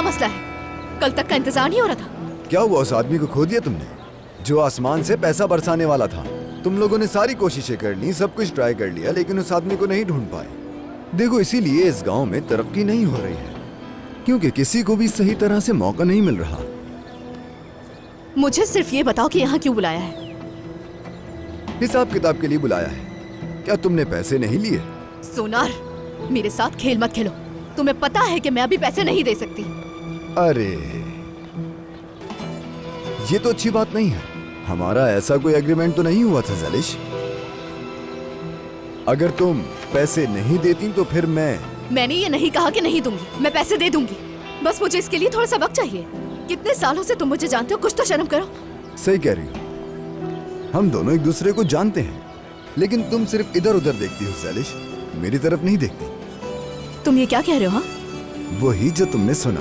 मसला है? कल तक का इंतजार नहीं हो रहा था? क्या हुआ, उस आदमी को खो दिया तुमने जो आसमान से पैसा बरसाने वाला था? तुम लोगों ने सारी कोशिशें कर ली, सब कुछ ट्राई कर लिया, लेकिन उस आदमी को नहीं ढूंढ पाए। देखो, इसीलिए इस गांव में तरक्की नहीं हो रही है, क्योंकि किसी को भी सही तरह से मौका नहीं मिल रहा। मुझे सिर्फ ये बताओ कि यहाँ क्यों बुलाया है? हिसाब किताब के लिए बुलाया है। क्या तुमने पैसे नहीं लिए? सोनार, मेरे साथ खेल मत खेलो। तुम्हें पता है कि मैं अभी पैसे नहीं दे सकती। अरे, ये तो अच्छी बात नहीं है। हमारा ऐसा कोई एग्रीमेंट तो नहीं हुआ था ज़लिश। अगर तुम पैसे नहीं देती तो फिर मैंने ये नहीं कहा कि नहीं दूंगी। मैं पैसे दे दूंगी, बस मुझे इसके लिए थोड़ा सा वक्त चाहिए। कितने सालों से तुम मुझे जानते हो, कुछ तो शर्म करो। सही कह रही हो, हम दोनों एक दूसरे को जानते हैं, लेकिन तुम सिर्फ इधर उधर देखती हो ज़लिश, मेरी तरफ नहीं देखती। तुम ये क्या कह रहे हो? हाँ, वही जो तुमने सुना।